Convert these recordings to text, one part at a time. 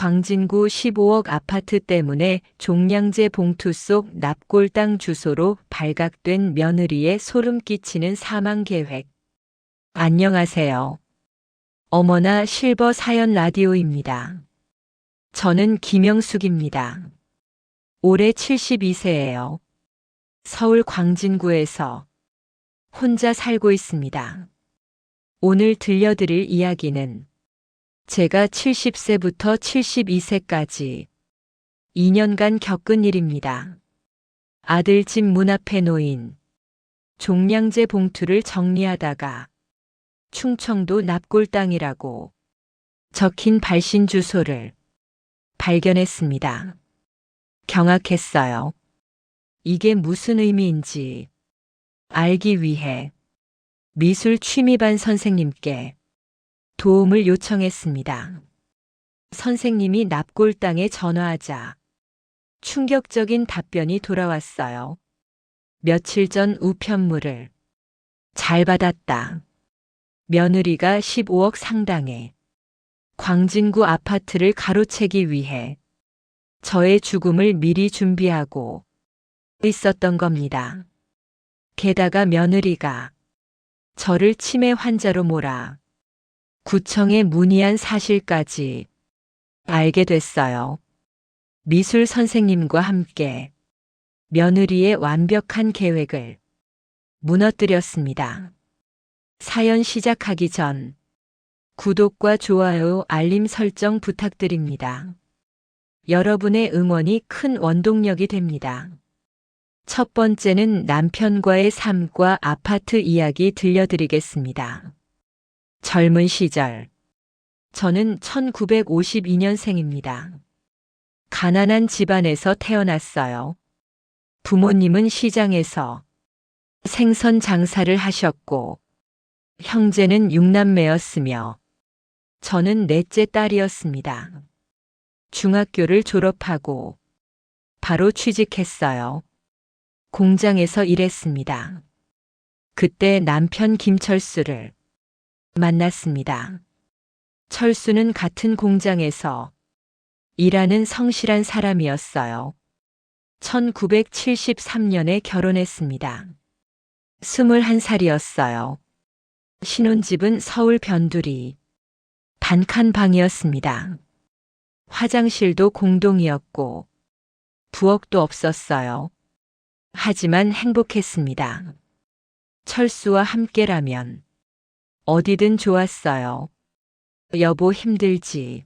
광진구 15억 아파트 때문에 종량제 봉투 속 납골 땅 주소로 발각된 며느리의 소름 끼치는 사망 계획. 안녕하세요. 어머나 실버 사연 라디오입니다. 저는 김영숙입니다. 올해 72세예요. 서울 광진구에서 혼자 살고 있습니다. 오늘 들려드릴 이야기는 제가 70세부터 72세까지 2년간 겪은 일입니다. 아들 집 문 앞에 놓인 종량제 봉투를 정리하다가 충청도 납골 땅이라고 적힌 발신 주소를 발견했습니다. 경악했어요. 이게 무슨 의미인지 알기 위해 미술 취미반 선생님께 도움을 요청했습니다. 선생님이 납골 땅에 전화하자 충격적인 답변이 돌아왔어요. 며칠 전 우편물을 잘 받았다. 며느리가 15억 상당의 광진구 아파트를 가로채기 위해 저의 죽음을 미리 준비하고 있었던 겁니다. 게다가 며느리가 저를 치매 환자로 몰아 구청에 문의한 사실까지 알게 됐어요. 미술 선생님과 함께 며느리의 완벽한 계획을 무너뜨렸습니다. 사연 시작하기 전 구독과 좋아요, 알림 설정 부탁드립니다. 여러분의 응원이 큰 원동력이 됩니다. 첫 번째는 남편과의 삶과 아파트 이야기 들려드리겠습니다. 젊은 시절, 저는 1952년생입니다. 가난한 집안에서 태어났어요. 부모님은 시장에서 생선 장사를 하셨고, 형제는 6남매였으며, 저는 넷째 딸이었습니다. 중학교를 졸업하고 바로 취직했어요. 공장에서 일했습니다. 그때 남편 김철수를 만났습니다. 철수는 같은 공장에서 일하는 성실한 사람이었어요. 1973년에 결혼했습니다. 21살이었어요. 신혼집은 서울 변두리 단칸방이었습니다. 화장실도 공동이었고 부엌도 없었어요. 하지만 행복했습니다. 철수와 함께라면 어디든 좋았어요. 여보 힘들지?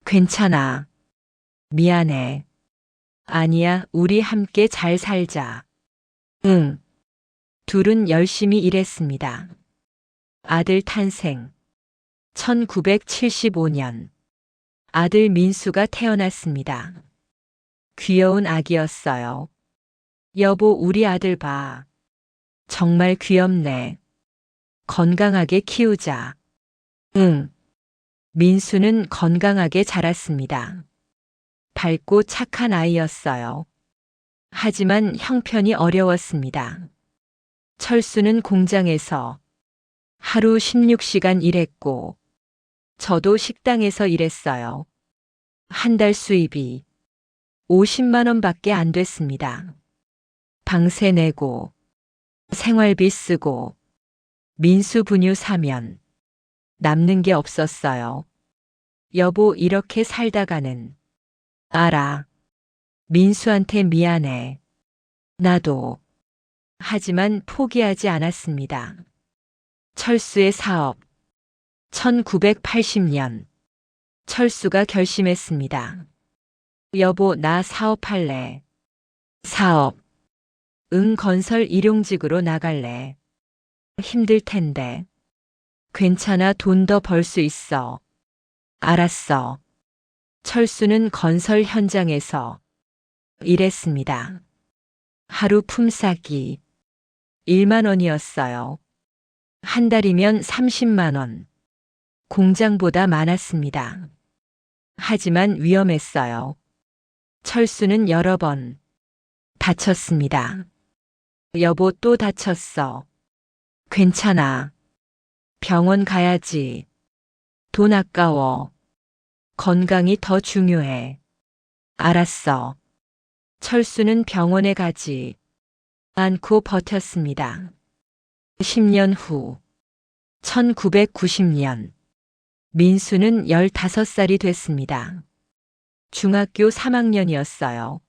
괜찮아. 미안해. 아니야, 우리 함께 잘 살자. 응. 둘은 열심히 일했습니다. 아들 탄생. 1975년. 아들 민수가 태어났습니다. 귀여운 아기였어요. 여보, 우리 아들 봐. 정말 귀엽네. 건강하게 키우자. 응. 민수는 건강하게 자랐습니다. 밝고 착한 아이였어요. 하지만 형편이 어려웠습니다. 철수는 공장에서 하루 16시간 일했고, 저도 식당에서 일했어요. 한 달 수입이 50만 원밖에 안 됐습니다. 방세 내고, 생활비 쓰고, 민수 분유 사면 남는 게 없었어요. 여보, 이렇게 살다가는 알아. 민수한테 미안해. 나도. 하지만 포기하지 않았습니다. 철수의 사업. 1980년. 철수가 결심했습니다. 여보, 나 사업할래. 사업. 응, 건설 일용직으로 나갈래. 힘들 텐데. 괜찮아, 돈 더 벌 수 있어. 알았어. 철수는 건설 현장에서 일했습니다. 하루 품삯이 1만 원이었어요. 한 달이면 30만 원. 공장보다 많았습니다. 하지만 위험했어요. 철수는 여러 번 다쳤습니다. 여보, 또 다쳤어. 괜찮아. 병원 가야지. 돈 아까워. 건강이 더 중요해. 알았어. 철수는 병원에 가지 않고 버텼습니다. 10년 후, 1990년, 민수는 15살이 됐습니다. 중학교 3학년이었어요.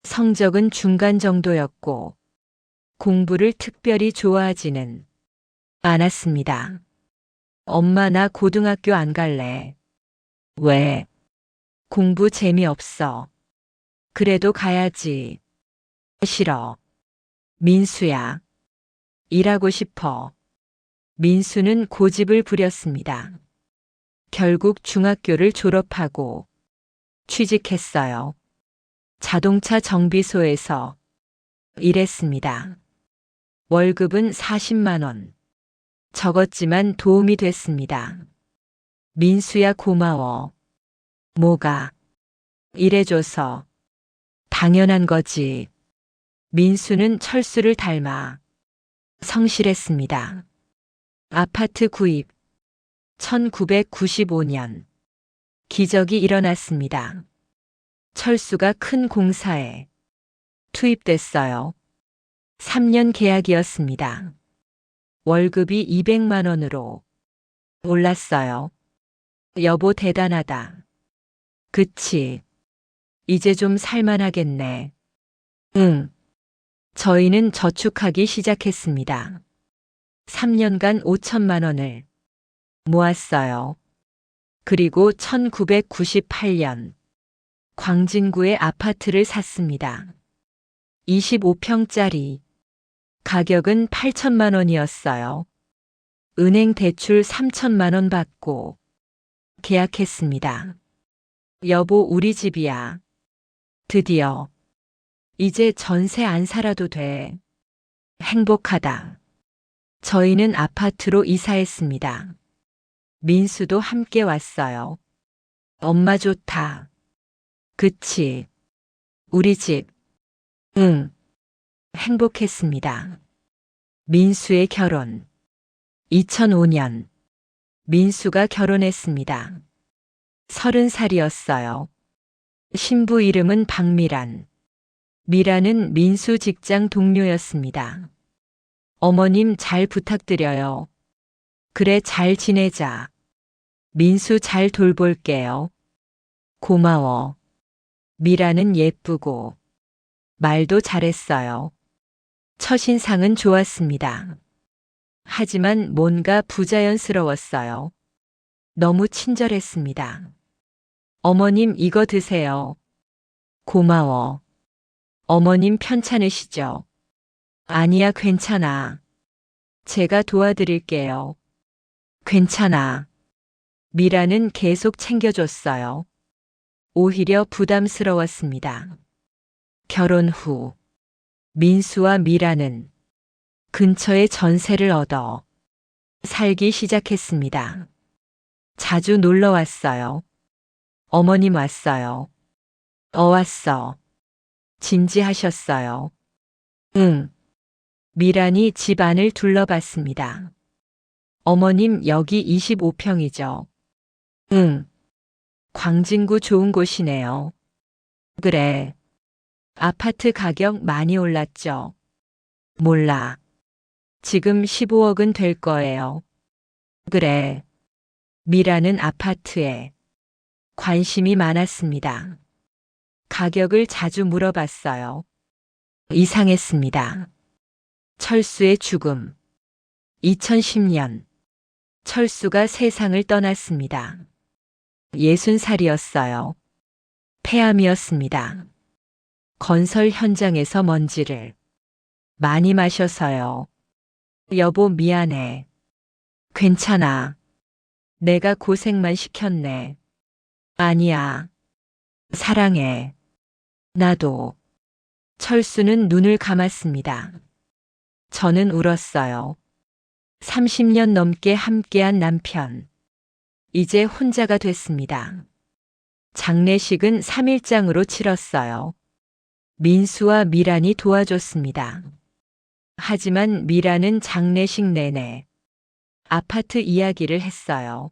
성적은 중간 정도였고, 공부를 특별히 좋아하지는 않았습니다. 엄마, 나 고등학교 안 갈래. 왜? 공부 재미없어. 그래도 가야지. 싫어. 민수야. 일하고 싶어. 민수는 고집을 부렸습니다. 결국 중학교를 졸업하고 취직했어요. 자동차 정비소에서 일했습니다. 월급은 40만 원. 적었지만 도움이 됐습니다. 민수야, 고마워. 뭐가? 일해줘서. 당연한 거지. 민수는 철수를 닮아 성실했습니다. 아파트 구입. 1995년. 기적이 일어났습니다. 철수가 큰 공사에 투입됐어요. 3년 계약이었습니다. 월급이 200만 원으로 올랐어요. 여보, 대단하다. 그치? 이제 좀 살만하겠네. 응. 저희는 저축하기 시작했습니다. 3년간 5천만 원을 모았어요. 그리고 1998년 광진구에 아파트를 샀습니다. 25평짜리. 가격은 8천만 원이었어요. 은행 대출 3천만 원 받고 계약했습니다. 여보, 우리 집이야. 드디어. 이제 전세 안 살아도 돼. 행복하다. 저희는 아파트로 이사했습니다. 민수도 함께 왔어요. 엄마 좋다. 그치? 우리 집. 응. 행복했습니다. 민수의 결혼. 2005년. 민수가 결혼했습니다. 30살이었어요. 신부 이름은 박미란. 미란은 민수 직장 동료였습니다. 어머님 잘 부탁드려요. 그래, 잘 지내자. 민수 잘 돌볼게요. 고마워. 미란은 예쁘고 말도 잘했어요. 첫인상은 좋았습니다. 하지만 뭔가 부자연스러웠어요. 너무 친절했습니다. 어머님, 이거 드세요. 고마워. 어머님 편찮으시죠? 아니야, 괜찮아. 제가 도와드릴게요. 괜찮아. 미라는 계속 챙겨줬어요. 오히려 부담스러웠습니다. 결혼 후 민수와 미라는 근처에 전세를 얻어 살기 시작했습니다. 자주 놀러 왔어요. 어머님 왔어요. 왔어. 진지하셨어요. 응. 미란이 집 안을 둘러봤습니다. 어머님, 여기 25평이죠? 응. 광진구 좋은 곳이네요. 그래. 아파트 가격 많이 올랐죠? 몰라. 지금 15억은 될 거예요. 그래. 미라는 아파트에 관심이 많았습니다. 가격을 자주 물어봤어요. 이상했습니다. 철수의 죽음. 2010년. 철수가 세상을 떠났습니다. 60살이었어요. 폐암이었습니다. 건설 현장에서 먼지를 많이 마셔서요. 여보, 미안해. 괜찮아. 내가 고생만 시켰네. 아니야. 사랑해. 나도. 철수는 눈을 감았습니다. 저는 울었어요. 30년 넘게 함께한 남편. 이제 혼자가 됐습니다. 장례식은 3일장으로 치렀어요. 민수와 미란이 도와줬습니다. 하지만 미란은 장례식 내내 아파트 이야기를 했어요.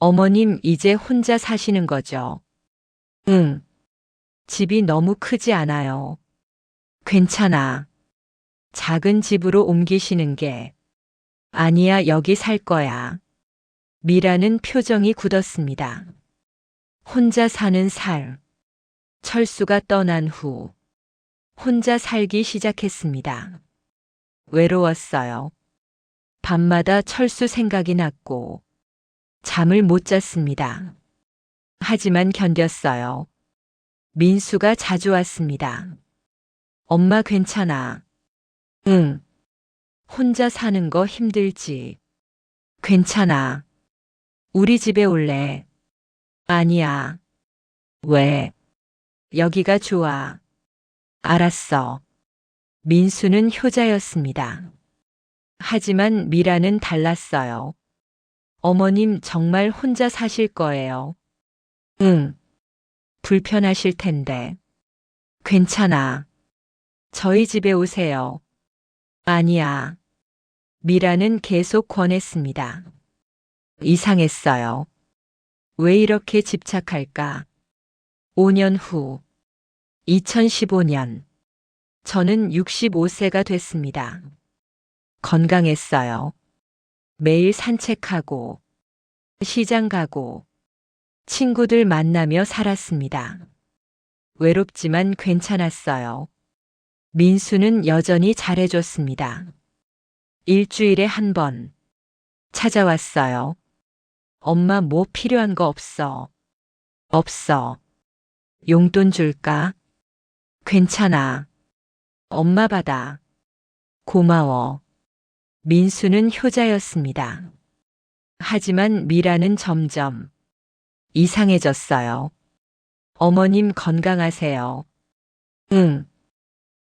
어머님 이제 혼자 사시는 거죠? 응. 집이 너무 크지 않아요. 괜찮아. 작은 집으로 옮기시는 게. 아니야, 여기 살 거야. 미라는 표정이 굳었습니다. 혼자 사는 살. 철수가 떠난 후 혼자 살기 시작했습니다. 외로웠어요. 밤마다 철수 생각이 났고 잠을 못 잤습니다. 하지만 견뎠어요. 민수가 자주 왔습니다. 엄마 괜찮아. 응. 혼자 사는 거 힘들지. 괜찮아. 우리 집에 올래. 아니야. 왜? 여기가 좋아. 알았어. 민수는 효자였습니다. 하지만 미라는 달랐어요. 어머님 정말 혼자 사실 거예요. 응. 불편하실 텐데. 괜찮아. 저희 집에 오세요. 아니야. 미라는 계속 권했습니다. 이상했어요. 왜 이렇게 집착할까? 5년 후, 2015년, 저는 65세가 됐습니다. 건강했어요. 매일 산책하고, 시장 가고, 친구들 만나며 살았습니다. 외롭지만 괜찮았어요. 민수는 여전히 잘해줬습니다. 일주일에 한 번 찾아왔어요. 엄마 뭐 필요한 거 없어? 없어. 용돈 줄까? 괜찮아. 엄마 받아. 고마워. 민수는 효자였습니다. 하지만 미라는 점점 이상해졌어요. 어머님 건강하세요? 응.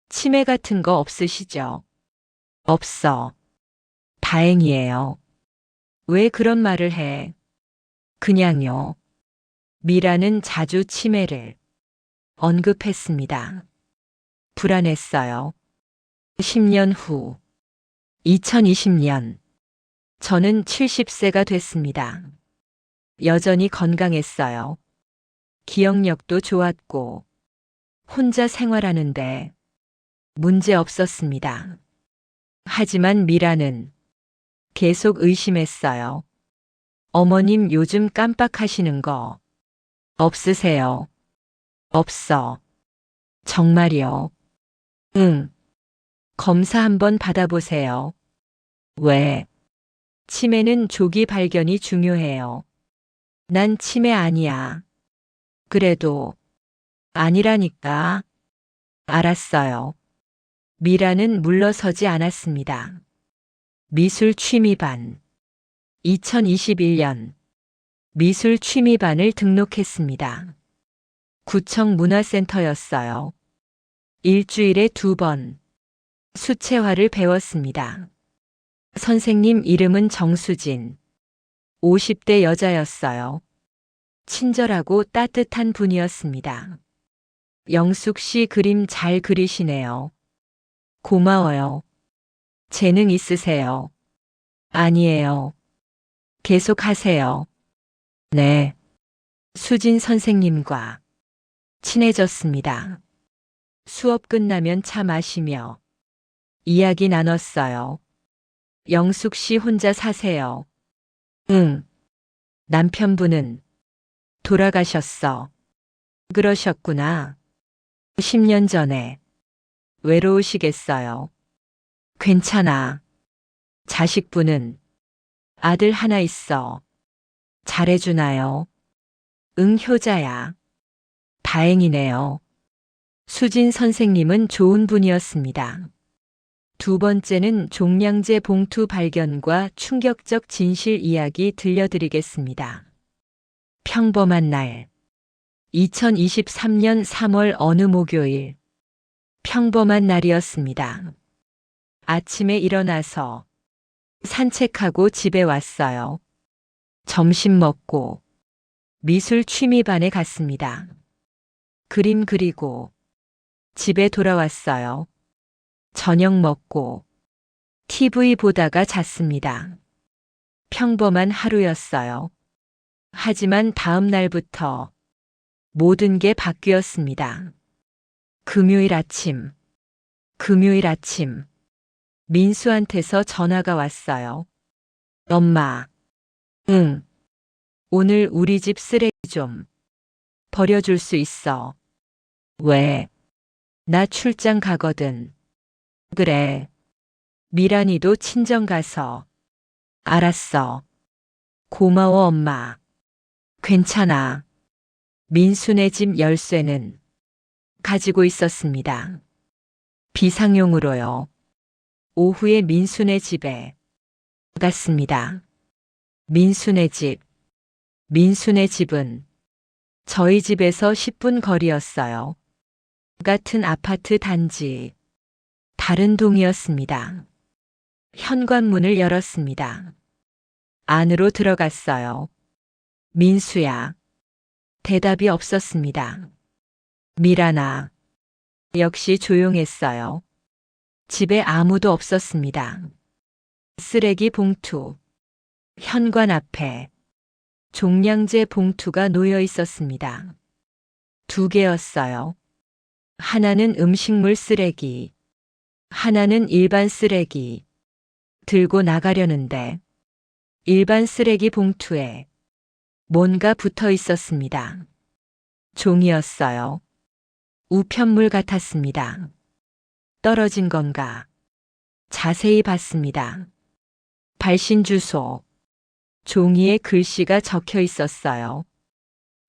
치매 같은 거 없으시죠? 없어. 다행이에요. 왜 그런 말을 해? 그냥요. 미라는 자주 치매를 언급했습니다. 불안했어요. 10년 후, 2020년, 저는 70세가 됐습니다. 여전히 건강했어요. 기억력도 좋았고, 혼자 생활하는데 문제 없었습니다. 하지만 미라는 계속 의심했어요. 어머님 요즘 깜빡하시는 거 없으세요? 없어. 정말이요? 응. 검사 한번 받아보세요. 왜? 치매는 조기 발견이 중요해요. 난 치매 아니야. 그래도 아니라니까. 알았어요. 미라는 물러서지 않았습니다. 미술 취미반. 2021년 미술 취미반을 등록했습니다. 구청 문화센터였어요. 일주일에 2번 수채화를 배웠습니다. 선생님 이름은 정수진. 50대 여자였어요. 친절하고 따뜻한 분이었습니다. 영숙 씨 그림 잘 그리시네요. 고마워요. 재능 있으세요? 아니에요. 계속 하세요. 네. 수진 선생님과 친해졌습니다. 수업 끝나면 차 마시며 이야기 나눴어요. 영숙 씨 혼자 사세요? 응. 남편분은 돌아가셨어. 그러셨구나. 10년 전에. 외로우시겠어요. 괜찮아. 자식분은 아들 하나 있어. 잘해주나요? 응, 효자야. 다행이네요. 수진 선생님은 좋은 분이었습니다. 두 번째는 종량제 봉투 발견과 충격적 진실 이야기 들려드리겠습니다. 평범한 날. 2023년 3월 어느 목요일. 평범한 날이었습니다. 아침에 일어나서 산책하고 집에 왔어요. 점심 먹고 미술 취미반에 갔습니다. 그림 그리고 집에 돌아왔어요. 저녁 먹고 TV 보다가 잤습니다. 평범한 하루였어요. 하지만 다음 날부터 모든 게 바뀌었습니다. 금요일 아침, 금요일 아침, 민수한테서 전화가 왔어요. 엄마, 응, 오늘 우리 집 쓰레기 좀 버려줄 수 있어. 왜? 나 출장 가거든. 그래. 미란이도 친정 가서. 알았어. 고마워, 엄마. 괜찮아. 민수네 집 열쇠는 가지고 있었습니다. 비상용으로요. 오후에 민수네 집에 갔습니다. 민수네 집. 민수네 집은 저희 집에서 10분 거리였어요. 같은 아파트 단지. 다른 동이었습니다. 현관문을 열었습니다. 안으로 들어갔어요. 민수야. 대답이 없었습니다. 미란아. 역시 조용했어요. 집에 아무도 없었습니다. 쓰레기 봉투. 현관 앞에 종량제 봉투가 놓여 있었습니다. 두 개였어요. 하나는 음식물 쓰레기, 하나는 일반 쓰레기. 들고 나가려는데 일반 쓰레기 봉투에 뭔가 붙어 있었습니다. 종이었어요. 우편물 같았습니다. 떨어진 건가? 자세히 봤습니다. 발신 주소. 종이에 글씨가 적혀 있었어요.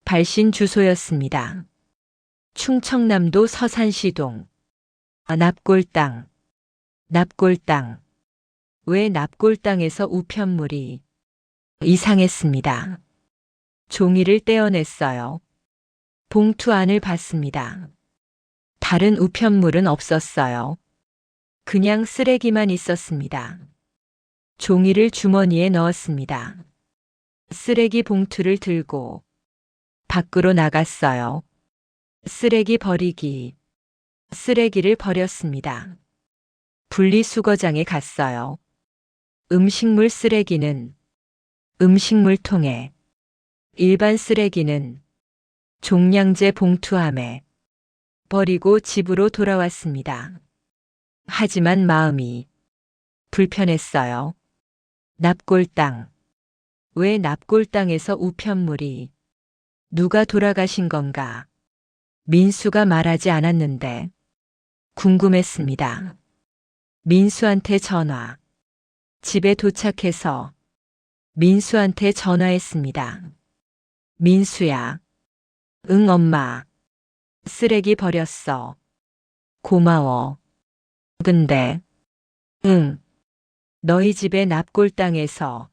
발신 주소였습니다. 충청남도 서산시동. 납골당. 납골당. 왜 납골당에서 우편물이? 이상했습니다. 종이를 떼어냈어요. 봉투 안을 봤습니다. 다른 우편물은 없었어요. 그냥 쓰레기만 있었습니다. 종이를 주머니에 넣었습니다. 쓰레기 봉투를 들고 밖으로 나갔어요. 쓰레기 버리기. 쓰레기를 버렸습니다. 분리수거장에 갔어요. 음식물 쓰레기는 음식물통에, 일반 쓰레기는 종량제 봉투함에 버리고 집으로 돌아왔습니다. 하지만 마음이 불편했어요. 납골당. 왜 납골당에서 우편물이? 누가 돌아가신 건가? 민수가 말하지 않았는데 궁금했습니다. 민수한테 전화. 집에 도착해서 민수한테 전화했습니다. 민수야. 응, 엄마. 쓰레기 버렸어. 고마워. 근데, 응. 너희 집에 납골당에서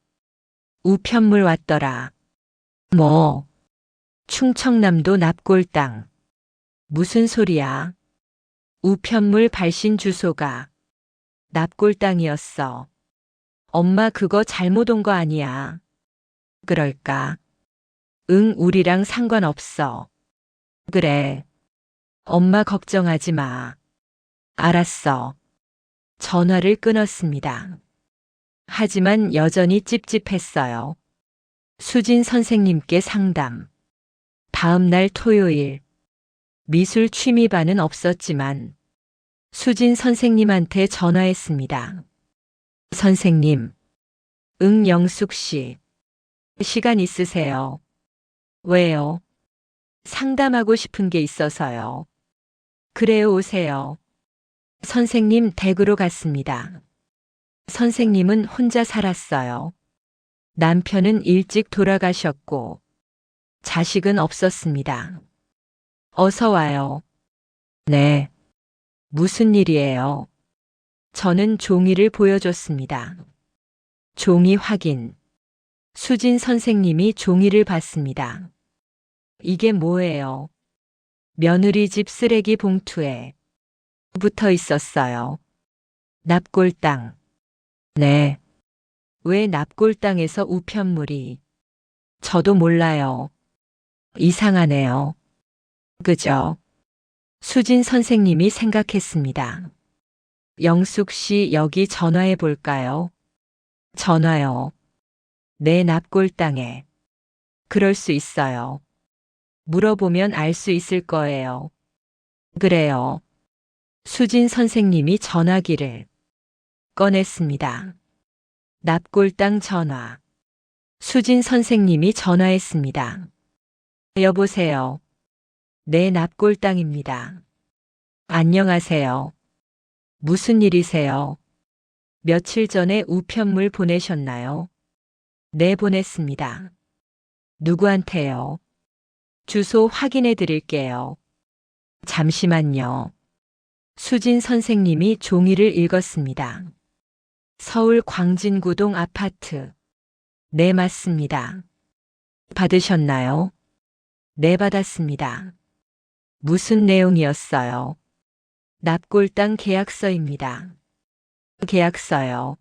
우편물 왔더라. 뭐? 충청남도 납골당. 무슨 소리야? 우편물 발신 주소가 납골당이었어. 엄마 그거 잘못 온 거 아니야. 그럴까? 응, 우리랑 상관없어. 그래. 엄마 걱정하지 마. 알았어. 전화를 끊었습니다. 하지만 여전히 찝찝했어요. 수진 선생님께 상담. 다음 날 토요일. 미술 취미반은 없었지만 수진 선생님한테 전화했습니다. 선생님. 응, 영숙 씨. 시간 있으세요? 왜요? 상담하고 싶은 게 있어서요. 그래요, 오세요. 선생님 댁으로 갔습니다. 선생님은 혼자 살았어요. 남편은 일찍 돌아가셨고 자식은 없었습니다. 어서 와요. 네. 무슨 일이에요? 저는 종이를 보여줬습니다. 종이 확인. 수진 선생님이 종이를 봤습니다. 이게 뭐예요? 며느리 집 쓰레기 봉투에 붙어 있었어요. 납골당. 네. 왜 납골당에서 우편물이? 저도 몰라요. 이상하네요. 그죠? 수진 선생님이 생각했습니다. 영숙 씨 여기 전화해 볼까요? 전화요. 내 납골당에. 그럴 수 있어요. 물어보면 알 수 있을 거예요. 그래요. 수진 선생님이 전화기를 꺼냈습니다. 납골당 전화. 수진 선생님이 전화했습니다. 여보세요. 네, 납골당입니다. 안녕하세요. 무슨 일이세요? 며칠 전에 우편물 보내셨나요? 네, 보냈습니다. 누구한테요? 주소 확인해 드릴게요. 잠시만요. 수진 선생님이 종이를 읽었습니다. 서울 광진구동 아파트. 네, 맞습니다. 받으셨나요? 네, 받았습니다. 무슨 내용이었어요? 납골당 계약서입니다. 계약서요.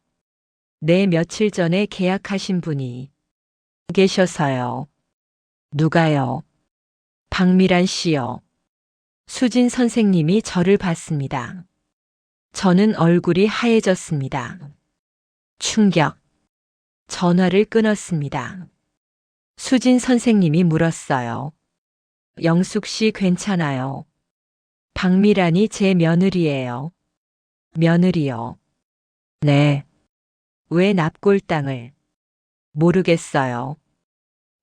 네, 며칠 전에 계약하신 분이 계셔서요. 누가요? 박미란 씨요. 수진 선생님이 저를 봤습니다. 저는 얼굴이 하얘졌습니다. 충격. 전화를 끊었습니다. 수진 선생님이 물었어요. 영숙 씨 괜찮아요? 박미란이 제 며느리예요. 며느리요. 네. 왜 납골당을? 모르겠어요.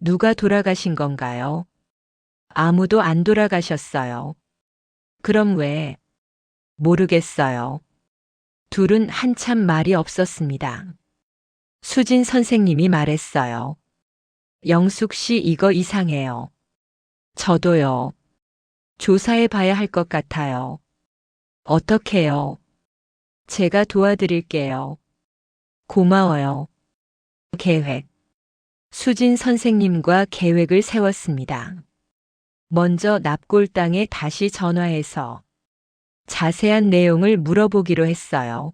누가 돌아가신 건가요? 아무도 안 돌아가셨어요. 그럼 왜? 모르겠어요. 둘은 한참 말이 없었습니다. 수진 선생님이 말했어요. 영숙 씨 이거 이상해요. 저도요. 조사해 봐야 할 것 같아요. 어떻게요? 제가 도와드릴게요. 고마워요. 계획. 수진 선생님과 계획을 세웠습니다. 먼저 납골당에 다시 전화해서 자세한 내용을 물어보기로 했어요.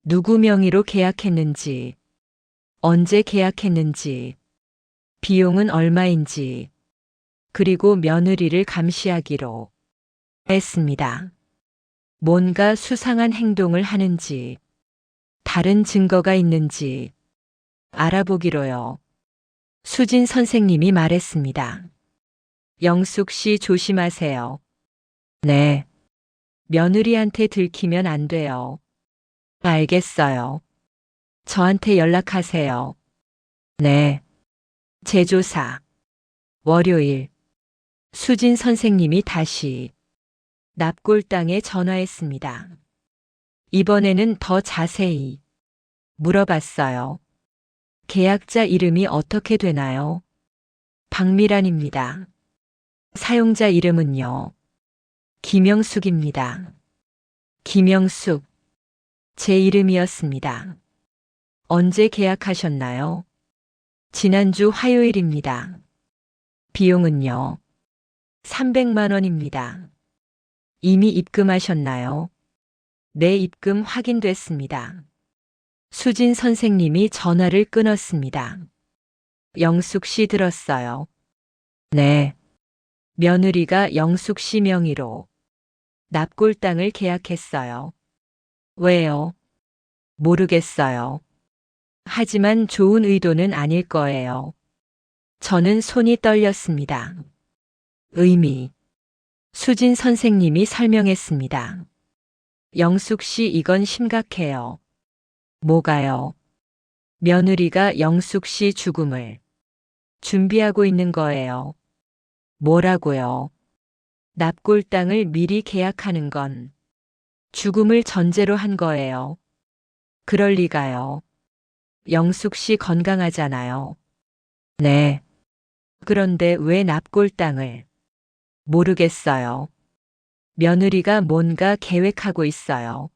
누구 명의로 계약했는지, 언제 계약했는지, 비용은 얼마인지, 그리고 며느리를 감시하기로 했습니다. 뭔가 수상한 행동을 하는지, 다른 증거가 있는지 알아보기로요. 수진 선생님이 말했습니다. 영숙 씨 조심하세요. 네. 며느리한테 들키면 안 돼요. 알겠어요. 저한테 연락하세요. 네. 재조사. 월요일. 수진 선생님이 다시 납골당에 전화했습니다. 이번에는 더 자세히 물어봤어요. 계약자 이름이 어떻게 되나요? 박미란입니다. 사용자 이름은요? 김영숙입니다. 김영숙. 제 이름이었습니다. 언제 계약하셨나요? 지난주 화요일입니다. 비용은요? 300만 원입니다. 이미 입금하셨나요? 네, 입금 확인됐습니다. 수진 선생님이 전화를 끊었습니다. 영숙 씨 들었어요. 네. 며느리가 영숙 씨 명의로 납골당을 계약했어요. 왜요? 모르겠어요. 하지만 좋은 의도는 아닐 거예요. 저는 손이 떨렸습니다. 의미. 수진 선생님이 설명했습니다. 영숙 씨 이건 심각해요. 뭐가요? 며느리가 영숙 씨 죽음을 준비하고 있는 거예요. 뭐라고요? 납골당을 미리 계약하는 건 죽음을 전제로 한 거예요. 그럴 리가요. 영숙 씨 건강하잖아요. 네. 그런데 왜 납골당을? 모르겠어요. 며느리가 뭔가 계획하고 있어요.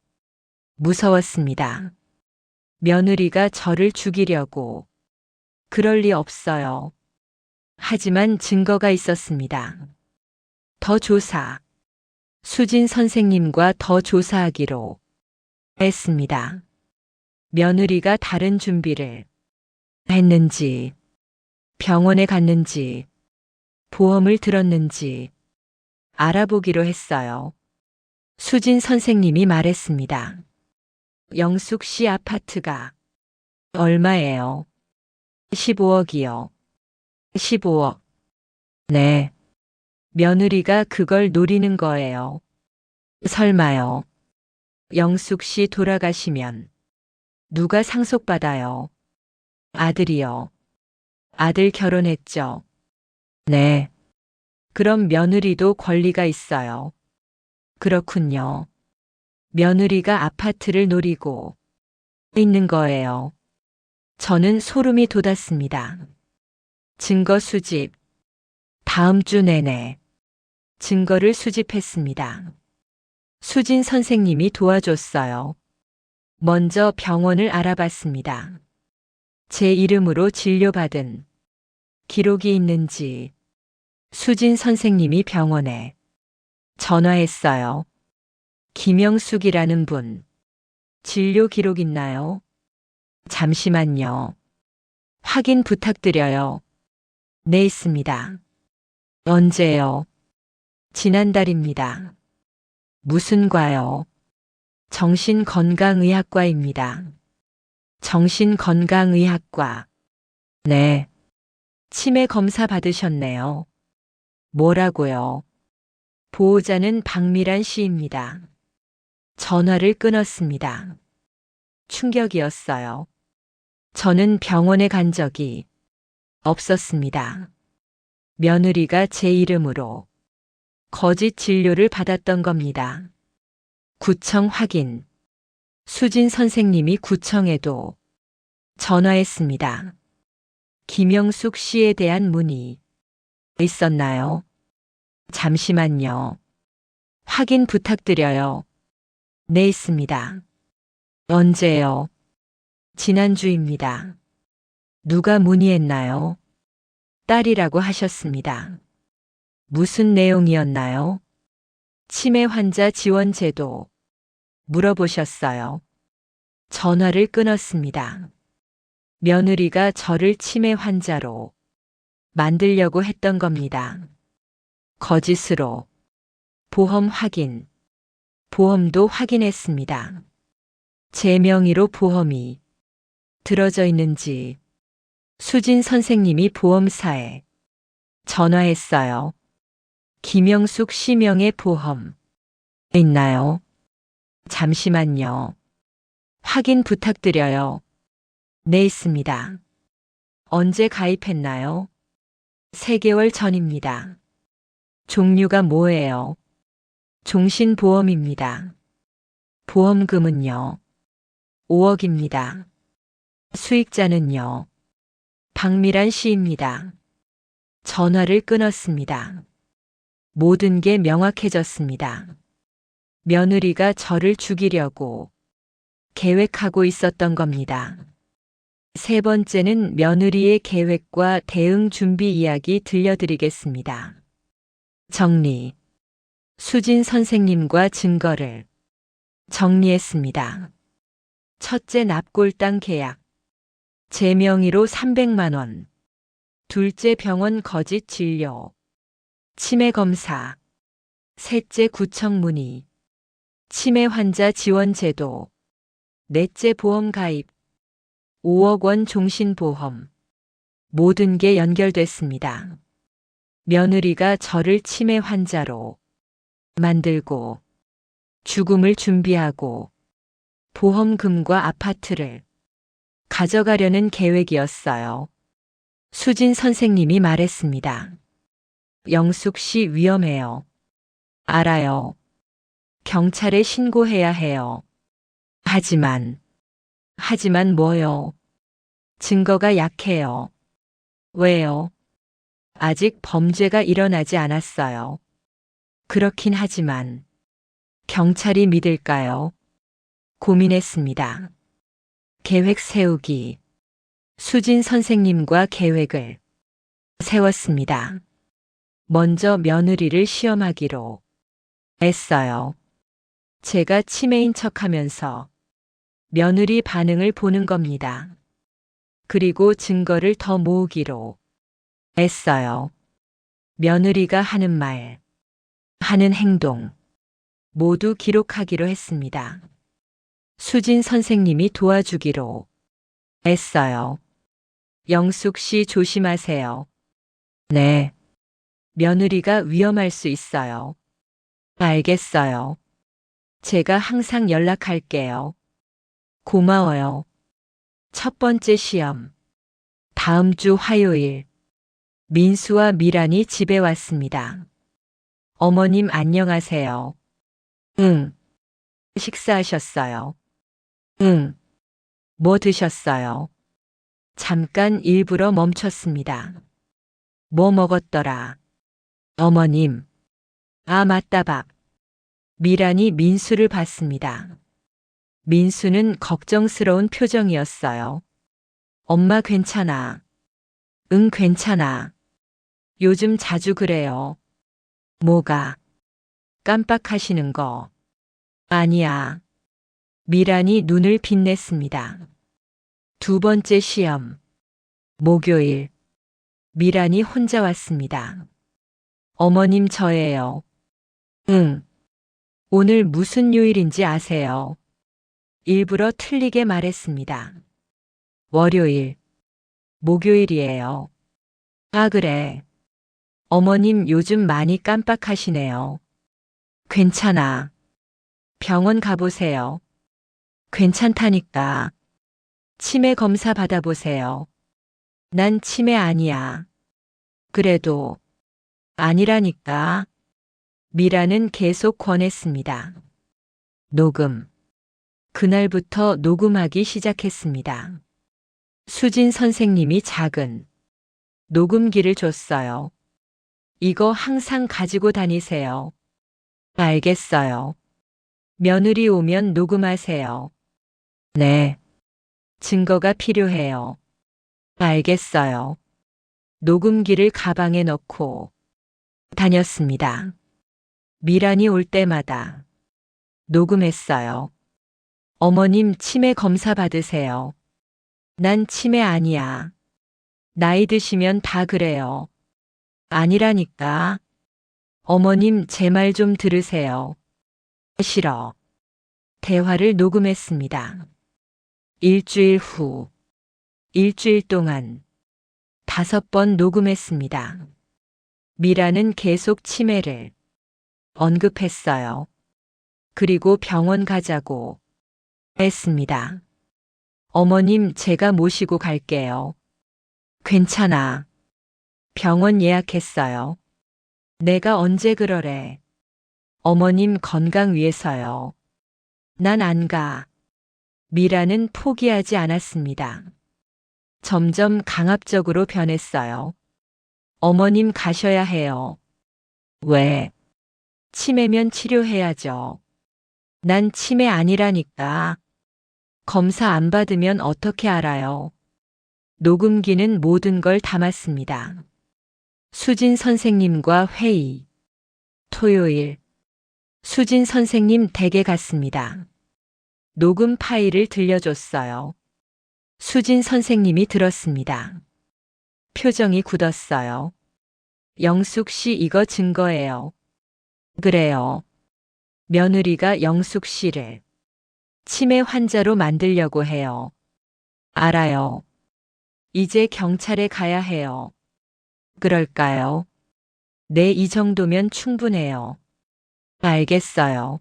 무서웠습니다. 며느리가 저를 죽이려고. 그럴 리 없어요. 하지만 증거가 있었습니다. 더 조사. 수진 선생님과 더 조사하기로 했습니다. 며느리가 다른 준비를 했는지, 병원에 갔는지, 보험을 들었는지 알아보기로 했어요. 수진 선생님이 말했습니다. 영숙 씨 아파트가 얼마예요? 15억이요. 15억. 네. 며느리가 그걸 노리는 거예요. 설마요. 영숙 씨 돌아가시면 누가 상속받아요? 아들이요. 아들 결혼했죠. 네. 그럼 며느리도 권리가 있어요. 그렇군요. 며느리가 아파트를 노리고 있는 거예요. 저는 소름이 돋았습니다. 증거 수집. 다음 주 내내 증거를 수집했습니다. 수진 선생님이 도와줬어요. 먼저 병원을 알아봤습니다. 제 이름으로 진료받은 기록이 있는지 수진 선생님이 병원에 전화했어요. 김영숙이라는 분, 진료 기록 있나요? 잠시만요. 확인 부탁드려요. 네, 있습니다. 언제요? 지난달입니다. 무슨 과요? 정신건강의학과입니다. 정신건강의학과. 네. 치매 검사 받으셨네요. 뭐라고요? 보호자는 박미란 씨입니다. 전화를 끊었습니다. 충격이었어요. 저는 병원에 간 적이 없었습니다. 며느리가 제 이름으로 거짓 진료를 받았던 겁니다. 구청 확인. 수진 선생님이 구청에도 전화했습니다. 김영숙 씨에 대한 문의 있었나요? 잠시만요. 확인 부탁드려요. 네, 있습니다. 언제요? 지난주입니다. 누가 문의했나요? 딸이라고 하셨습니다. 무슨 내용이었나요? 치매 환자 지원 제도 물어보셨어요. 전화를 끊었습니다. 며느리가 저를 치매 환자로 만들려고 했던 겁니다. 거짓으로. 보험 확인. 보험도 확인했습니다. 제 명의로 보험이 들어져 있는지 수진 선생님이 보험사에 전화했어요. 김영숙 씨 명의 보험 있나요? 잠시만요. 확인 부탁드려요. 네, 있습니다. 언제 가입했나요? 3개월 전입니다. 종류가 뭐예요? 종신보험입니다. 보험금은요? 5억입니다. 수익자는요? 박미란 씨입니다. 전화를 끊었습니다. 모든 게 명확해졌습니다. 며느리가 저를 죽이려고 계획하고 있었던 겁니다. 세 번째는 며느리의 계획과 대응 준비 이야기 들려드리겠습니다. 정리. 수진 선생님과 증거를 정리했습니다. 첫째, 납골당 계약. 제 명의로 300만 원. 둘째, 병원 거짓 진료. 치매 검사. 셋째, 구청 문의. 치매 환자 지원 제도. 넷째, 보험 가입. 5억 원 종신보험. 모든 게 연결됐습니다. 며느리가 저를 치매 환자로 만들고 죽음을 준비하고 보험금과 아파트를 가져가려는 계획이었어요. 수진 선생님이 말했습니다. 영숙 씨 위험해요. 알아요. 경찰에 신고해야 해요. 하지만 뭐요? 증거가 약해요. 왜요? 아직 범죄가 일어나지 않았어요. 그렇긴 하지만 경찰이 믿을까요? 고민했습니다. 계획 세우기. 수진 선생님과 계획을 세웠습니다. 먼저 며느리를 시험하기로 했어요. 제가 치매인 척하면서 며느리 반응을 보는 겁니다. 그리고 증거를 더 모으기로 했어요. 며느리가 하는 말, 하는 행동 모두 기록하기로 했습니다. 수진 선생님이 도와주기로 했어요. 영숙 씨 조심하세요. 네. 며느리가 위험할 수 있어요. 알겠어요. 제가 항상 연락할게요. 고마워요. 첫 번째 시험. 다음 주 화요일. 민수와 미란이 집에 왔습니다. 어머님 안녕하세요. 응. 식사하셨어요? 응. 뭐 드셨어요? 잠깐 일부러 멈췄습니다. 뭐 먹었더라? 어머님. 아, 맞다, 밥. 미란이 민수를 봤습니다. 민수는 걱정스러운 표정이었어요. 엄마 괜찮아. 응, 괜찮아. 요즘 자주 그래요. 뭐가? 깜빡하시는 거. 아니야. 미란이 눈을 빛냈습니다. 두 번째 시험. 목요일. 미란이 혼자 왔습니다. 어머님 저예요. 응. 오늘 무슨 요일인지 아세요? 일부러 틀리게 말했습니다. 월요일. 목요일이에요. 아, 그래. 어머님 요즘 많이 깜빡하시네요. 괜찮아. 병원 가보세요. 괜찮다니까. 치매 검사 받아보세요. 난 치매 아니야. 그래도 아니라니까. 미라는 계속 권했습니다. 녹음. 그날부터 녹음하기 시작했습니다. 수진 선생님이 작은 녹음기를 줬어요. 이거 항상 가지고 다니세요. 알겠어요. 며느리 오면 녹음하세요. 네. 증거가 필요해요. 알겠어요. 녹음기를 가방에 넣고 다녔습니다. 미란이 올 때마다 녹음했어요. 어머님 치매 검사 받으세요. 난 치매 아니야. 나이 드시면 다 그래요. 아니라니까. 어머님 제 말 좀 들으세요. 싫어. 대화를 녹음했습니다. 일주일 후. 일주일 동안 5번 녹음했습니다. 미라는 계속 치매를 언급했어요. 그리고 병원 가자고 했습니다. 어머님 제가 모시고 갈게요. 괜찮아. 병원 예약했어요. 내가 언제 그러래. 어머님 건강 위해서요. 난 안 가. 미라는 포기하지 않았습니다. 점점 강압적으로 변했어요. 어머님 가셔야 해요. 왜? 치매면 치료해야죠. 난 치매 아니라니까. 검사 안 받으면 어떻게 알아요? 녹음기는 모든 걸 담았습니다. 수진 선생님과 회의. 토요일. 수진 선생님 댁에 갔습니다. 녹음 파일을 들려줬어요. 수진 선생님이 들었습니다. 표정이 굳었어요. 영숙 씨 이거 증거예요. 그래요. 며느리가 영숙 씨를 치매 환자로 만들려고 해요. 알아요. 이제 경찰에 가야 해요. 그럴까요? 네, 이 정도면 충분해요. 알겠어요.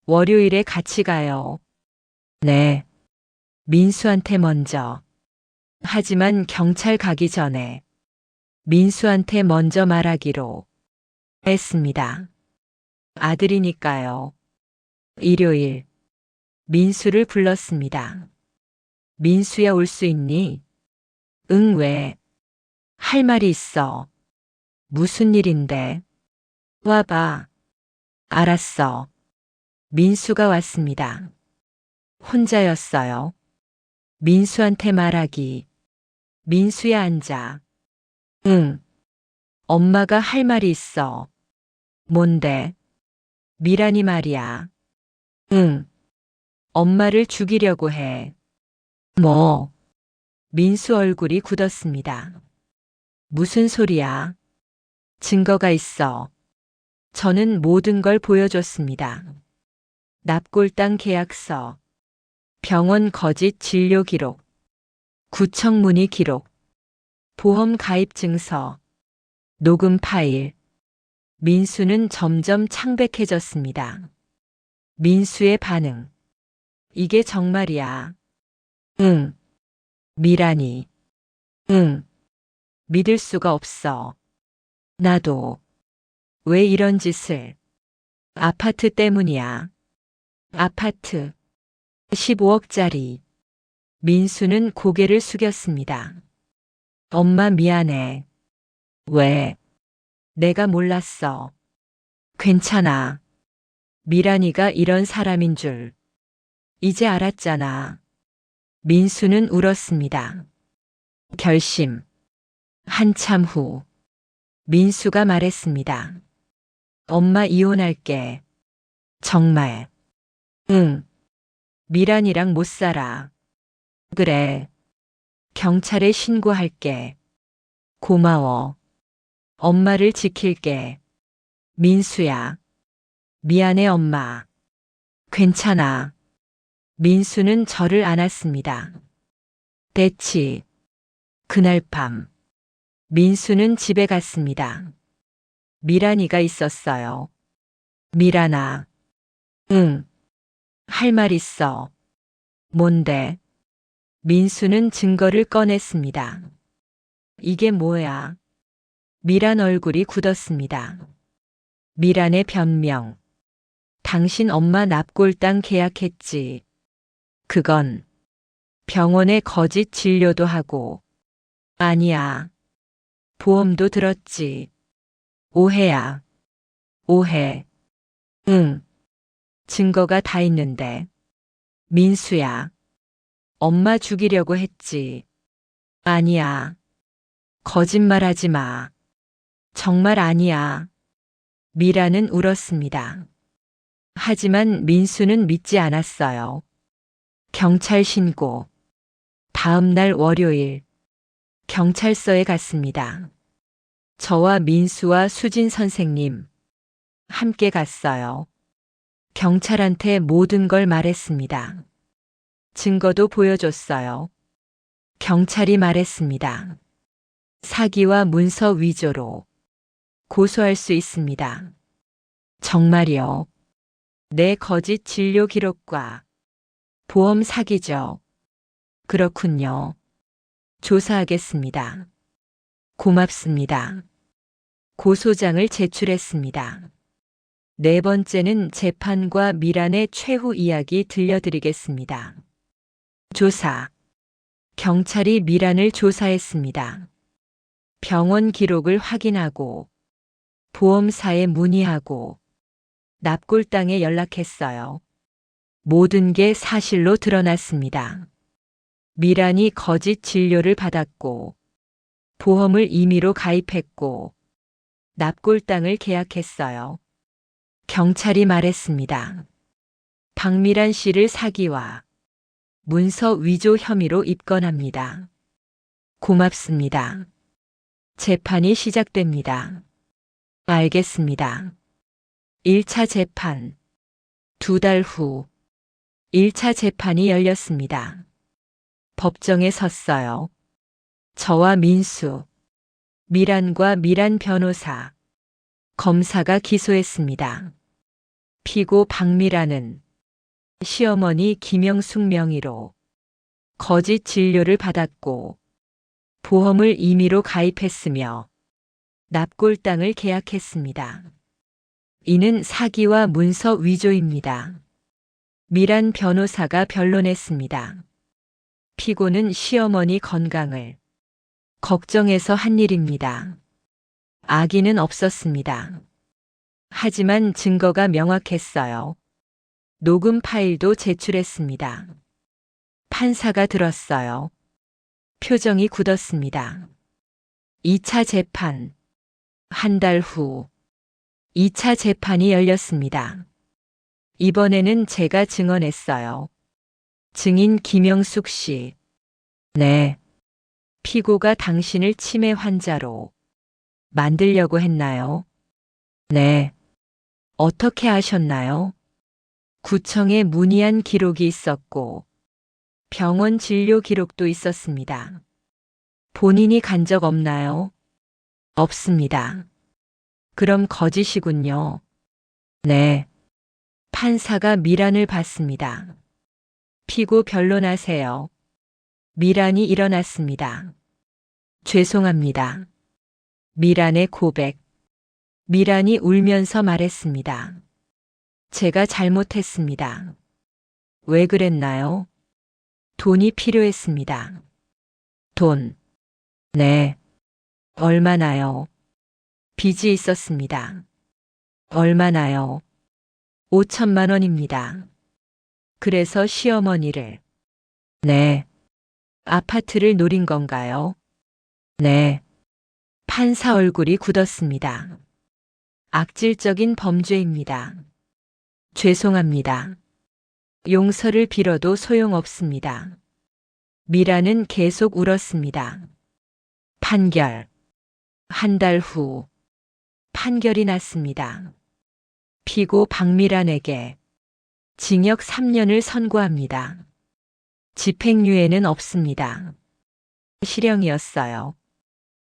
월요일에 같이 가요. 네. 민수한테 먼저. 하지만 경찰 가기 전에 민수한테 먼저 말하기로 했습니다. 아들이니까요. 일요일. 민수를 불렀습니다. 민수야 올 수 있니? 응, 왜? 할 말이 있어. 무슨 일인데? 와봐. 알았어. 민수가 왔습니다. 혼자였어요. 민수한테 말하기. 민수야 앉아. 응. 엄마가 할 말이 있어. 뭔데? 미란이 말이야. 응. 엄마를 죽이려고 해. 뭐? 민수 얼굴이 굳었습니다. 무슨 소리야? 증거가 있어. 저는 모든 걸 보여줬습니다. 납골당 계약서, 병원 거짓 진료 기록, 구청 문의 기록, 보험 가입 증서, 녹음 파일. 민수는 점점 창백해졌습니다. 민수의 반응. 이게 정말이야. 응. 미란이. 응. 믿을 수가 없어. 나도. 왜 이런 짓을? 아파트 때문이야. 아파트. 15억짜리. 민수는 고개를 숙였습니다. 엄마 미안해. 왜? 내가 몰랐어. 괜찮아. 미란이가 이런 사람인 줄. 이제 알았잖아. 민수는 울었습니다. 결심. 한참 후. 민수가 말했습니다. 엄마 이혼할게. 정말. 응. 미란이랑 못 살아. 그래. 경찰에 신고할게. 고마워. 엄마를 지킬게. 민수야. 미안해 엄마. 괜찮아. 민수는 저를 안았습니다. 대치. 그날 밤. 민수는 집에 갔습니다. 미란이가 있었어요. 미란아. 응. 할 말 있어. 뭔데? 민수는 증거를 꺼냈습니다. 이게 뭐야? 미란 얼굴이 굳었습니다. 미란의 변명. 당신 엄마 납골당 계약했지. 그건 병원에 거짓 진료도 하고. 아니야. 보험도 들었지. 오해야. 오해. 응. 증거가 다 있는데. 민수야. 엄마 죽이려고 했지. 아니야. 거짓말하지 마. 정말 아니야. 미라는 울었습니다. 하지만 민수는 믿지 않았어요. 경찰 신고. 다음 날 월요일. 경찰서에 갔습니다. 저와 민수와 수진 선생님. 함께 갔어요. 경찰한테 모든 걸 말했습니다. 증거도 보여줬어요. 경찰이 말했습니다. 사기와 문서 위조로 고소할 수 있습니다. 정말요? 내 거짓 진료 기록과 보험 사기죠. 그렇군요. 조사하겠습니다. 고맙습니다. 고소장을 제출했습니다. 네 번째는 재판과 미란의 최후 이야기 들려드리겠습니다. 조사. 경찰이 미란을 조사했습니다. 병원 기록을 확인하고 보험사에 문의하고 납골당에 연락했어요. 모든 게 사실로 드러났습니다. 미란이 거짓 진료를 받았고 보험을 임의로 가입했고 납골당을 계약했어요. 경찰이 말했습니다. 박미란 씨를 사기와 문서 위조 혐의로 입건합니다. 고맙습니다. 재판이 시작됩니다. 알겠습니다. 1차 재판. 2달 후. 1차 재판이 열렸습니다. 법정에 섰어요. 저와 민수, 미란과 미란 변호사, 검사가 기소했습니다. 피고 박미란은 시어머니 김영숙 명의로 거짓 진료를 받았고 보험을 임의로 가입했으며 납골당을 계약했습니다. 이는 사기와 문서 위조입니다. 미란 변호사가 변론했습니다. 피고는 시어머니 건강을 걱정해서 한 일입니다. 악의는 없었습니다. 하지만 증거가 명확했어요. 녹음 파일도 제출했습니다. 판사가 들었어요. 표정이 굳었습니다. 2차 재판. 한 달 후. 2차 재판이 열렸습니다. 이번에는 제가 증언했어요. 증인 김영숙 씨. 네. 피고가 당신을 치매 환자로 만들려고 했나요? 네. 어떻게 아셨나요? 구청에 문의한 기록이 있었고 병원 진료 기록도 있었습니다. 본인이 간 적 없나요? 없습니다. 그럼 거짓이군요. 네. 판사가 미란을 받습니다. 피고 변론하세요. 미란이 일어났습니다. 죄송합니다. 미란의 고백. 미란이 울면서 말했습니다. 제가 잘못했습니다. 왜 그랬나요? 돈이 필요했습니다. 돈. 네. 얼마나요? 빚이 있었습니다. 얼마나요? 5천만 원입니다. 그래서 시어머니를. 네. 아파트를 노린 건가요? 네. 판사 얼굴이 굳었습니다. 악질적인 범죄입니다. 죄송합니다. 용서를 빌어도 소용없습니다. 미라는 계속 울었습니다. 판결. 한 달 후. 판결이 났습니다. 피고 박미란에게 징역 3년을 선고합니다. 집행유예는 없습니다. 실형이었어요.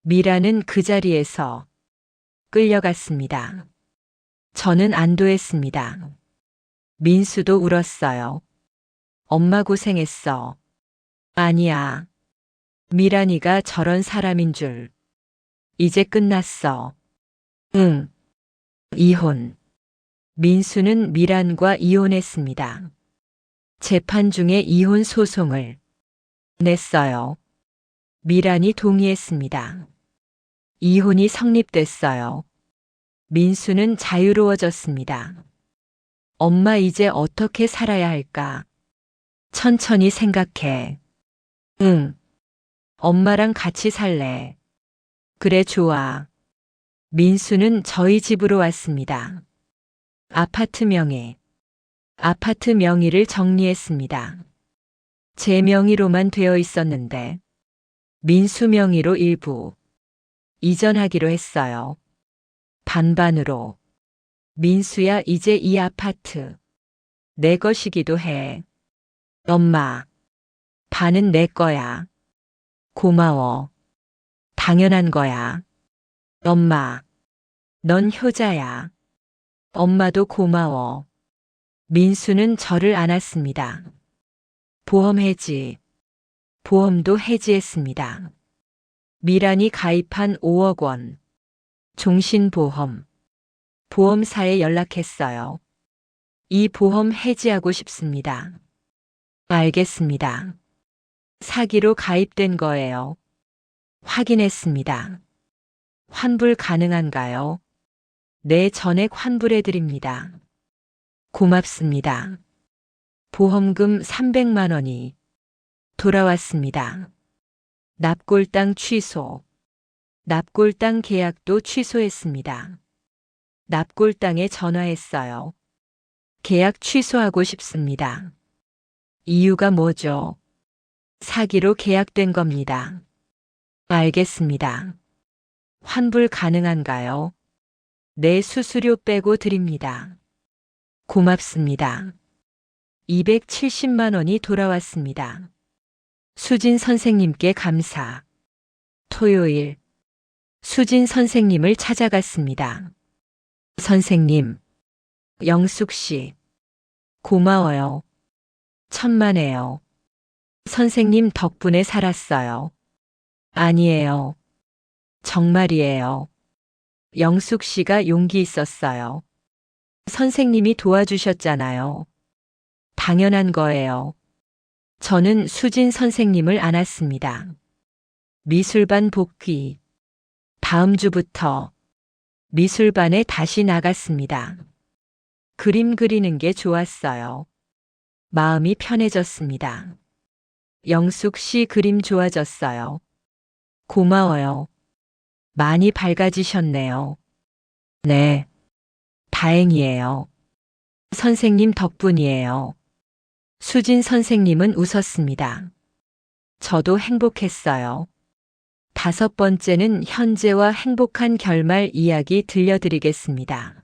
미라는 그 자리에서 끌려갔습니다. 저는 안도했습니다. 민수도 울었어요. 엄마 고생했어. 아니야. 미란이가 저런 사람인 줄. 이제 끝났어. 응. 이혼. 민수는 미란과 이혼했습니다. 재판 중에 이혼 소송을 냈어요. 미란이 동의했습니다. 이혼이 성립됐어요. 민수는 자유로워졌습니다. 엄마 이제 어떻게 살아야 할까? 천천히 생각해. 응. 엄마랑 같이 살래. 그래, 좋아. 민수는 저희 집으로 왔습니다. 아파트 명의를 정리했습니다. 제 명의로만 되어 있었는데 민수 명의로 일부 이전하기로 했어요. 반반으로. 민수야, 이제 이 아파트 내 것이기도 해. 엄마, 반은 내 거야. 고마워. 당연한 거야. 엄마, 넌 효자야. 엄마도 고마워. 민수는 저를 안았습니다. 보험 해지. 보험도 해지했습니다. 미란이 가입한 5억 원. 종신보험. 보험사에 연락했어요. 이 보험 해지하고 싶습니다. 알겠습니다. 사기로 가입된 거예요. 확인했습니다. 환불 가능한가요? 네, 전액 환불해 드립니다. 고맙습니다. 보험금 300만 원이 돌아왔습니다. 납골당 취소. 납골당 계약도 취소했습니다. 납골당에 전화했어요. 계약 취소하고 싶습니다. 이유가 뭐죠? 사기로 계약된 겁니다. 알겠습니다. 환불 가능한가요? 네, 수수료 빼고 드립니다. 고맙습니다. 270만 원이 돌아왔습니다. 수진 선생님께 감사. 토요일. 수진 선생님을 찾아갔습니다. 선생님, 영숙 씨, 고마워요. 천만에요. 선생님 덕분에 살았어요. 아니에요. 정말이에요. 영숙 씨가 용기 있었어요. 선생님이 도와주셨잖아요. 당연한 거예요. 저는 수진 선생님을 안았습니다. 미술반 복귀. 다음 주부터 미술반에 다시 나갔습니다. 그림 그리는 게 좋았어요. 마음이 편해졌습니다. 영숙 씨 그림 좋아졌어요. 고마워요. 많이 밝아지셨네요. 네. 다행이에요. 선생님 덕분이에요. 수진 선생님은 웃었습니다. 저도 행복했어요. 5번째는 현재와 행복한 결말 이야기 들려드리겠습니다.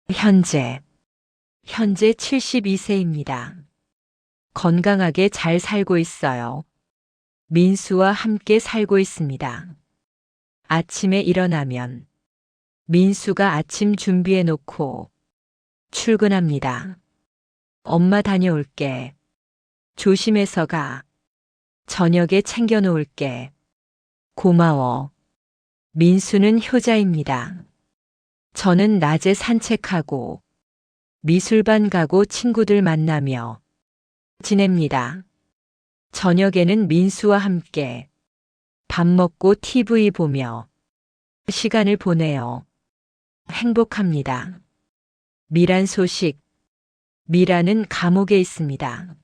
현재 72세입니다. 건강하게 잘 살고 있어요. 민수와 함께 살고 있습니다. 아침에 일어나면 민수가 아침 준비해 놓고 출근합니다. 엄마 다녀올게. 조심해서 가. 저녁에 챙겨 놓을게. 고마워. 민수는 효자입니다. 저는 낮에 산책하고 미술반 가고 친구들 만나며 지냅니다. 저녁에는 민수와 함께 밥 먹고 TV 보며 시간을 보내요. 행복합니다. 미란 소식. 미란은 감옥에 있습니다.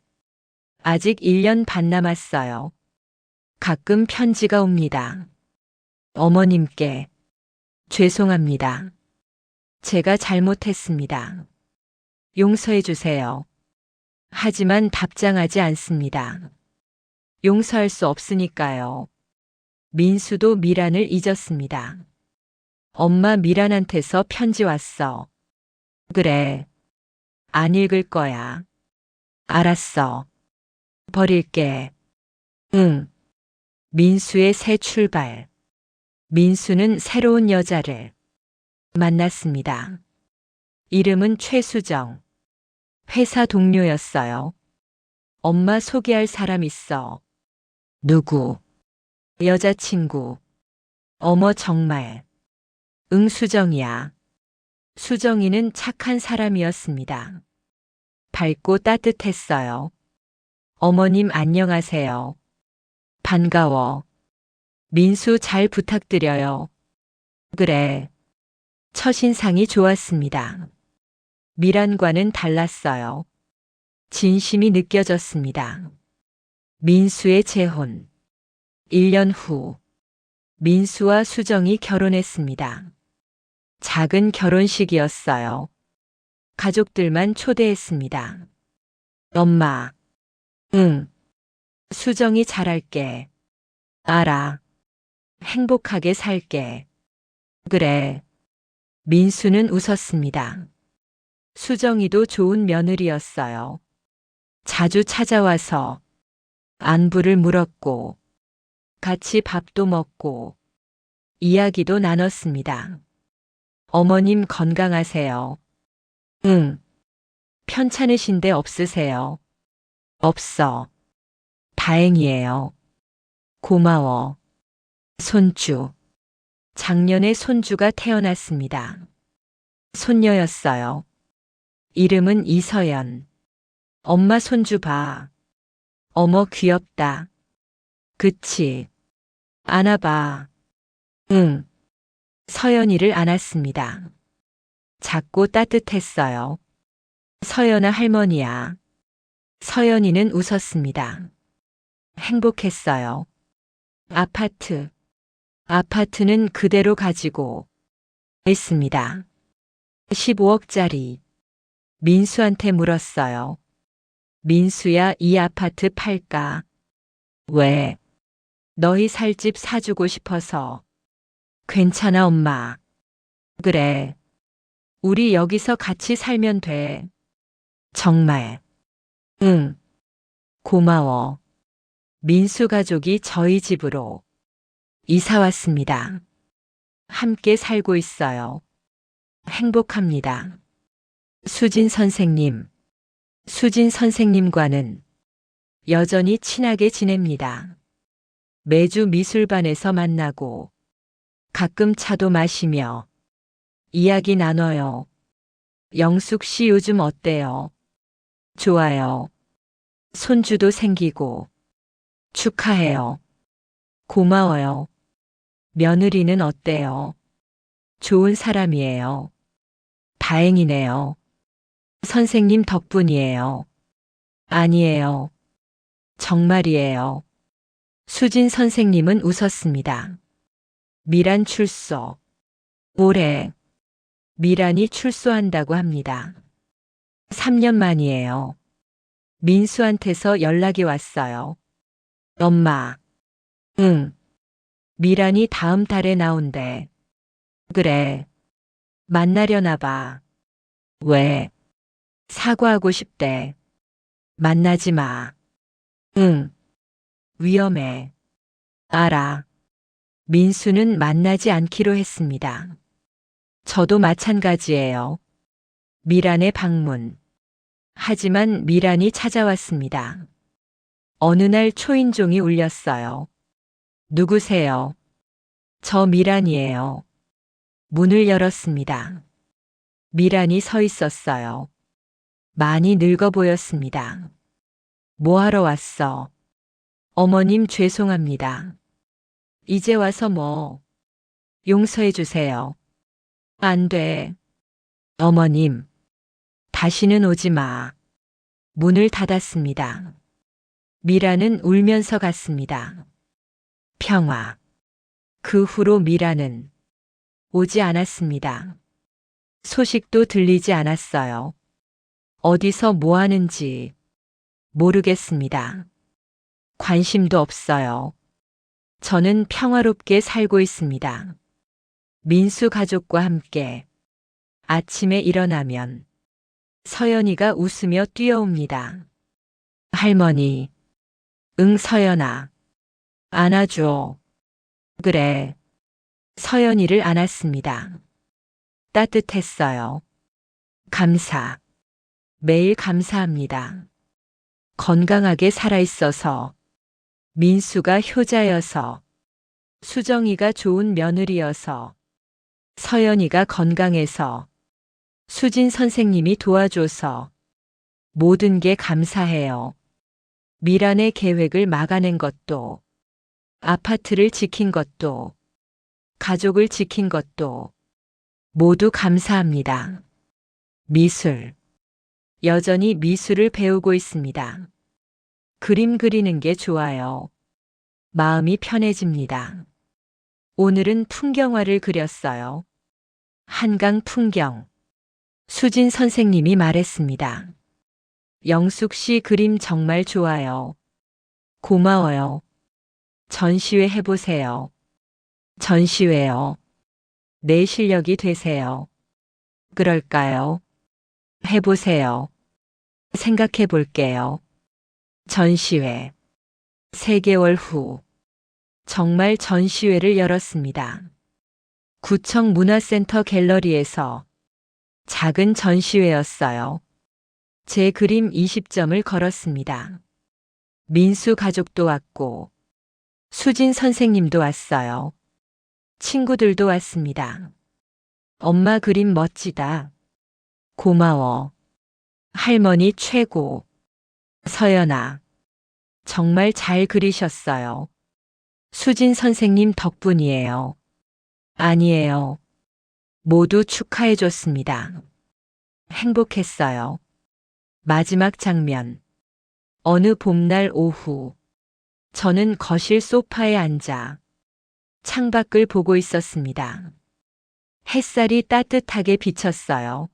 아직 1년 반 남았어요. 가끔 편지가 옵니다. 어머님께 죄송합니다. 제가 잘못했습니다. 용서해 주세요. 하지만 답장하지 않습니다. 용서할 수 없으니까요. 민수도 미란을 잊었습니다. 엄마 미란한테서 편지 왔어. 그래. 안 읽을 거야. 알았어. 버릴게. 응. 민수의 새 출발. 민수는 새로운 여자를 만났습니다. 이름은 최수정. 회사 동료였어요. 엄마 소개할 사람 있어. 누구? 여자친구. 어머 정말. 응 수정이야. 수정이는 착한 사람이었습니다. 밝고 따뜻했어요. 어머님 안녕하세요. 반가워. 민수 잘 부탁드려요. 그래. 첫인상이 좋았습니다. 미란과는 달랐어요. 진심이 느껴졌습니다. 민수의 재혼. 1년 후 민수와 수정이 결혼했습니다. 작은 결혼식이었어요. 가족들만 초대했습니다. 엄마. 응. 수정이 잘할게. 알아. 행복하게 살게. 그래. 민수는 웃었습니다. 수정이도 좋은 며느리였어요. 자주 찾아와서 안부를 물었고, 같이 밥도 먹고, 이야기도 나눴습니다. 어머님 건강하세요. 응. 편찮으신 데 없으세요? 없어. 다행이에요. 고마워. 손주. 작년에 손주가 태어났습니다. 손녀였어요. 이름은 이서연. 엄마 손주 봐. 어머 귀엽다. 그치. 안아봐. 응. 서연이를 안았습니다. 작고 따뜻했어요. 서연아 할머니야. 서연이는 웃었습니다. 행복했어요. 아파트. 아파트는 그대로 가지고 있습니다. 15억짜리. 민수한테 물었어요. 민수야, 이 아파트 팔까? 왜? 너희 살 집 사주고 싶어서. 괜찮아, 엄마. 그래. 우리 여기서 같이 살면 돼. 정말. 응. 고마워. 민수 가족이 저희 집으로 이사 왔습니다. 함께 살고 있어요. 행복합니다. 수진 선생님. 수진 선생님과는 여전히 친하게 지냅니다. 매주 미술반에서 만나고 가끔 차도 마시며 이야기 나눠요. 영숙 씨 요즘 어때요? 좋아요. 손주도 생기고 축하해요. 고마워요. 며느리는 어때요? 좋은 사람이에요. 다행이네요. 선생님 덕분이에요. 아니에요. 정말이에요. 수진 선생님은 웃었습니다. 미란 출소. 올해 미란이 출소한다고 합니다. 3년 만이에요. 민수한테서 연락이 왔어요. 엄마. 응. 미란이 다음 달에 나온대. 그래. 만나려나 봐. 왜? 사과하고 싶대. 만나지 마. 응. 위험해. 알아. 민수는 만나지 않기로 했습니다. 저도 마찬가지예요. 미란의 방문. 하지만 미란이 찾아왔습니다. 어느 날 초인종이 울렸어요. 누구세요? 저 미란이에요. 문을 열었습니다. 미란이 서 있었어요. 많이 늙어 보였습니다. 뭐 하러 왔어? 어머님 죄송합니다. 이제 와서 뭐? 용서해 주세요. 안 돼. 어머님, 다시는 오지 마. 문을 닫았습니다. 미라는 울면서 갔습니다. 평화. 그 후로 미라는 오지 않았습니다. 소식도 들리지 않았어요. 어디서 뭐 하는지 모르겠습니다. 관심도 없어요. 저는 평화롭게 살고 있습니다. 민수 가족과 함께 아침에 일어나면 서연이가 웃으며 뛰어옵니다. 할머니, 응 서연아, 안아줘. 그래. 서연이를 안았습니다. 따뜻했어요. 감사. 매일 감사합니다. 건강하게 살아있어서, 민수가 효자여서, 수정이가 좋은 며느리여서, 서연이가 건강해서, 수진 선생님이 도와줘서, 모든 게 감사해요. 미란의 계획을 막아낸 것도, 아파트를 지킨 것도, 가족을 지킨 것도, 모두 감사합니다. 미술. 여전히 미술을 배우고 있습니다. 그림 그리는 게 좋아요. 마음이 편해집니다. 오늘은 풍경화를 그렸어요. 한강 풍경. 수진 선생님이 말했습니다. 영숙 씨 그림 정말 좋아요. 고마워요. 전시회 해보세요. 전시회요. 내 실력이 되세요. 그럴까요? 해보세요. 생각해 볼게요. 전시회. 3개월 후. 정말 전시회를 열었습니다. 구청 문화센터 갤러리에서 작은 전시회였어요. 제 그림 20점을 걸었습니다. 민수 가족도 왔고, 수진 선생님도 왔어요. 친구들도 왔습니다. 엄마 그림 멋지다. 고마워. 할머니 최고. 서연아. 정말 잘 그리셨어요. 수진 선생님 덕분이에요. 아니에요. 모두 축하해줬습니다. 행복했어요. 마지막 장면. 어느 봄날 오후. 저는 거실 소파에 앉아 창밖을 보고 있었습니다. 햇살이 따뜻하게 비쳤어요.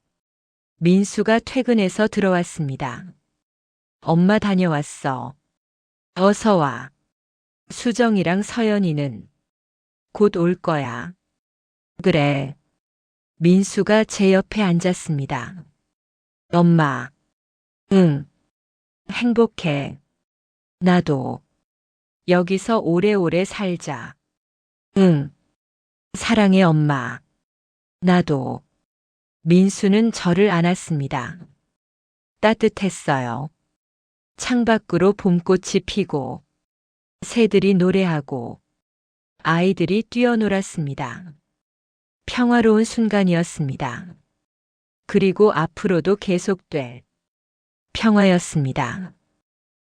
민수가 퇴근해서 들어왔습니다. 엄마 다녀왔어. 어서 와. 수정이랑 서연이는 곧 올 거야. 그래. 민수가 제 옆에 앉았습니다. 엄마. 응. 행복해. 나도. 여기서 오래오래 살자. 응. 사랑해 엄마. 나도. 민수는 저를 안았습니다. 따뜻했어요. 창밖으로 봄꽃이 피고 새들이 노래하고 아이들이 뛰어놀았습니다. 평화로운 순간이었습니다. 그리고 앞으로도 계속될 평화였습니다.